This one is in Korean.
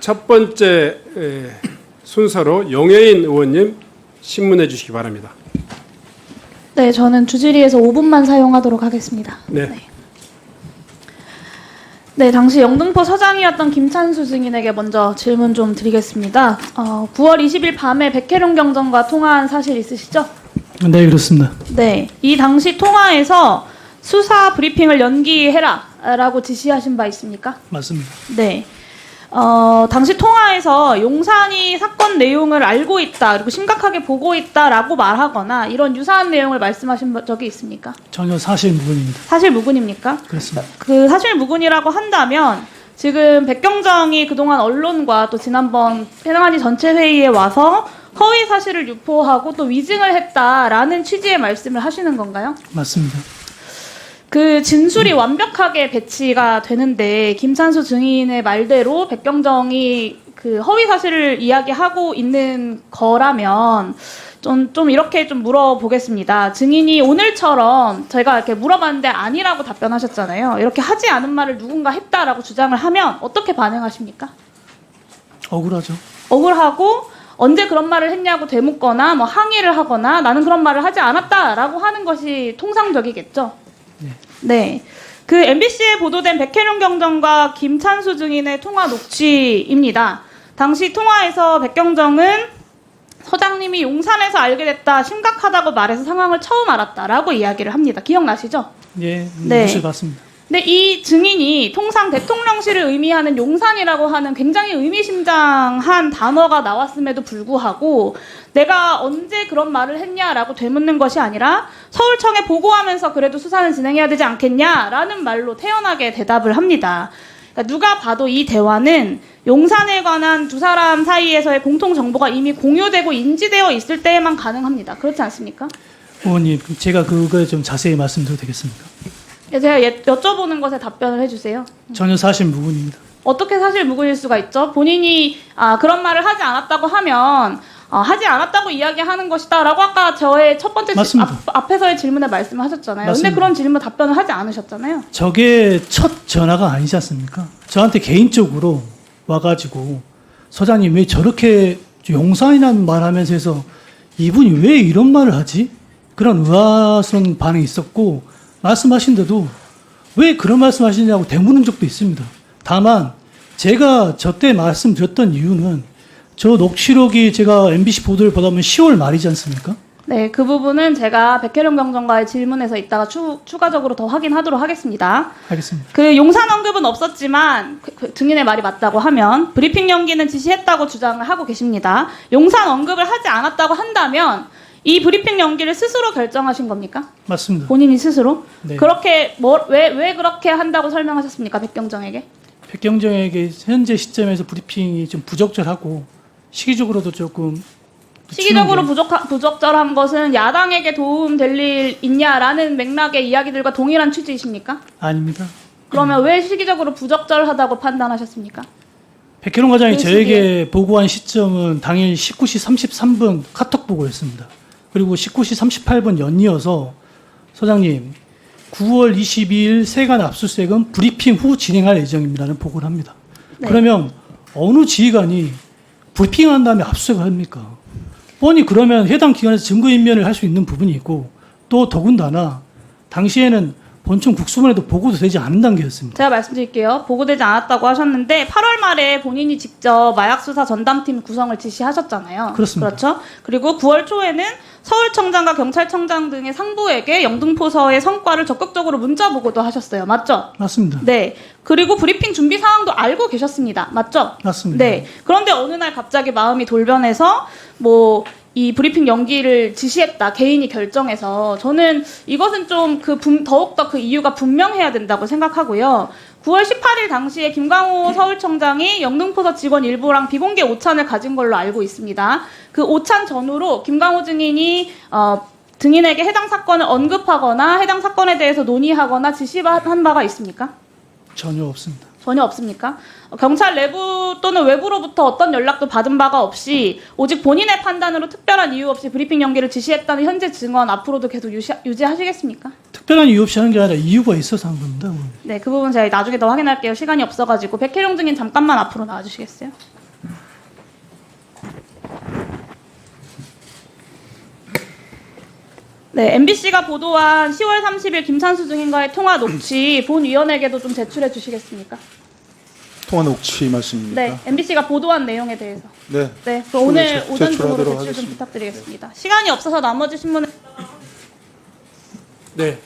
첫 번째 순서로 용해인 의원님 신문해 주시기 바랍니다. 네, 저는 주질의에서 5분만 사용하도록 하겠습니다. 네. 네, 당시 영등포 서장이었던 김찬수 증인에게 먼저 질문 좀 드리겠습니다. 9월 20일 밤에 백혜룡 경정과 통화한 사실 있으시죠? 네, 그렇습니다. 네, 이 당시 통화에서 수사 브리핑을 연기해라라고 지시하신 바 있습니까? 맞습니다. 네. 당시 통화에서 용산이 사건 내용을 알고 있다, 그리고 심각하게 보고 있다라고 말하거나 이런 유사한 내용을 말씀하신 적이 있습니까? 전혀 사실 무근입니다. 사실 무근입니까? 그렇습니다. 그 사실 무근이라고 한다면 지금 백경정이 그동안 언론과 또 지난번 해당하지 전체 회의에 와서 허위 사실을 유포하고 또 위증을 했다라는 취지의 말씀을 하시는 건가요? 맞습니다. 그 진술이 완벽하게 배치가 되는데 김찬수 증인의 말대로 백경정이 그 허위 사실을 이야기하고 있는 거라면 좀 이렇게 좀 물어보겠습니다. 증인이 오늘처럼 제가 이렇게 물어봤는데 아니라고 답변하셨잖아요. 이렇게 하지 않은 말을 누군가 했다라고 주장을 하면 어떻게 반응하십니까? 억울하죠. 억울하고 언제 그런 말을 했냐고 되묻거나 뭐 항의를 하거나 나는 그런 말을 하지 않았다라고 하는 것이 통상적이겠죠. 네. 그 MBC에 보도된 백혜룡 경정과 김찬수 증인의 통화 녹취입니다. 당시 통화에서 백경정은 서장님이 용산에서 알게 됐다, 심각하다고 말해서 상황을 처음 알았다라고 이야기를 합니다. 기억나시죠? 예, 네. 뉴스를 봤습니다. 근데 이 증인이 통상 대통령실을 의미하는 용산이라고 하는 굉장히 의미심장한 단어가 나왔음에도 불구하고 내가 언제 그런 말을 했냐라고 되묻는 것이 아니라 서울청에 보고하면서 그래도 수사는 진행해야 되지 않겠냐라는 말로 태연하게 대답을 합니다. 그러니까 누가 봐도 이 대화는 용산에 관한 두 사람 사이에서의 공통 정보가 이미 공유되고 인지되어 있을 때에만 가능합니다. 그렇지 않습니까? 의원님, 제가 그거에 좀 자세히 말씀드려도 되겠습니까? 제가 여쭤보는 것에 답변을 해주세요. 전혀 사실 무근입니다. 어떻게 사실 무근일 수가 있죠? 본인이 그런 말을 하지 않았다고 하면 하지 않았다고 이야기하는 것이다라고 아까 저의 첫 번째 앞에서의 질문에 말씀하셨잖아요. 맞습니다. 근데 그런 질문 답변을 하지 않으셨잖아요. 저게 첫 전화가 아니지 않습니까? 저한테 개인적으로 와가지고 서장님 왜 저렇게 용산이라는 말하면서 해서 이분이 왜 이런 말을 하지? 그런 의아스러운 반응이 있었고 말씀하신데도 왜 그런 말씀하시냐고 되묻는 적도 있습니다. 다만 제가 저때 말씀드렸던 이유는 저 녹취록이 제가 MBC 보도를 보다 보면 10월 말이지 않습니까? 네, 그 부분은 제가 백혜룡 경정과의 질문에서 이따가 추가적으로 더 확인하도록 하겠습니다. 알겠습니다. 그 용산 언급은 없었지만 그 증인의 말이 맞다고 하면 브리핑 연기는 지시했다고 주장을 하고 계십니다. 용산 언급을 하지 않았다고 한다면 이 브리핑 연기를 스스로 결정하신 겁니까? 맞습니다. 본인이 스스로? 네. 그렇게 왜 그렇게 한다고 설명하셨습니까? 백경정에게? 백경정에게 현재 시점에서 브리핑이 좀 부적절하고 시기적으로도 조금 시기적으로 부적절한 것은 야당에게 도움될 일 있냐라는 맥락의 이야기들과 동일한 취지이십니까? 아닙니다. 그러면 왜 시기적으로 부적절하다고 판단하셨습니까? 백혜룡 과장이 그 저에게 보고한 시점은 당일 19시 33분 카톡 보고였습니다. 그리고 19시 38분 연이어서 서장님 9월 22일 세관 압수수색은 브리핑 후 진행할 예정입니다라는 보고를 합니다. 네. 그러면 어느 지휘관이 브리핑한 다음에 압수수색을 합니까? 뻔히 그러면 해당 기관에서 증거인멸을 할 수 있는 부분이 있고 또 더군다나 당시에는 본청 국수본에도 보고도 되지 않은 단계였습니다. 제가 말씀드릴게요. 보고되지 않았다고 하셨는데 8월 말에 본인이 직접 마약수사 전담팀 구성을 지시하셨잖아요. 그렇습니다. 그렇죠? 그리고 9월 초에는 서울청장과 경찰청장 등의 상부에게 영등포서의 성과를 적극적으로 문자 보고도 하셨어요. 맞죠? 맞습니다. 네. 그리고 브리핑 준비 상황도 알고 계셨습니다. 맞죠? 맞습니다. 네. 그런데 어느 날 갑자기 마음이 돌변해서 이 브리핑 연기를 지시했다. 개인이 결정해서 저는 이것은 좀 더욱더 그 이유가 분명해야 된다고 생각하고요. 9월 18일 당시에 김광호 서울청장이 영등포서 직원 일부랑 비공개 오찬을 가진 걸로 알고 있습니다. 그 오찬 전후로 김광호 증인이 증인에게 해당 사건을 언급하거나 해당 사건에 대해서 논의하거나 지시한 바가 있습니까? 전혀 없습니다. 전혀 없습니까? 경찰 내부 또는 외부로부터 어떤 연락도 받은 바가 없이 오직 본인의 판단으로 특별한 이유 없이 브리핑 연기를 지시했다는 현재 증언 앞으로도 계속 유지하시겠습니까? 특별한 이유 없이 하는 게 아니라 이유가 있어서 한 겁니다. 그건. 네, 그 부분 제가 나중에 더 확인할게요. 시간이 없어가지고. 백혜룡 증인 잠깐만 앞으로 나와주시겠어요? 네, MBC가 보도한 10월 30일 김찬수 증인과의 통화 녹취 본 위원에게도 좀 제출해 주시겠습니까? 통화 녹취 말씀입니까? 네, MBC가 보도한 내용에 대해서. 네. 네, 그럼 오늘 오전 중으로 제출하도록 제출 좀 하겠습니다. 부탁드리겠습니다. 시간이 없어서 나머지 신문에 네.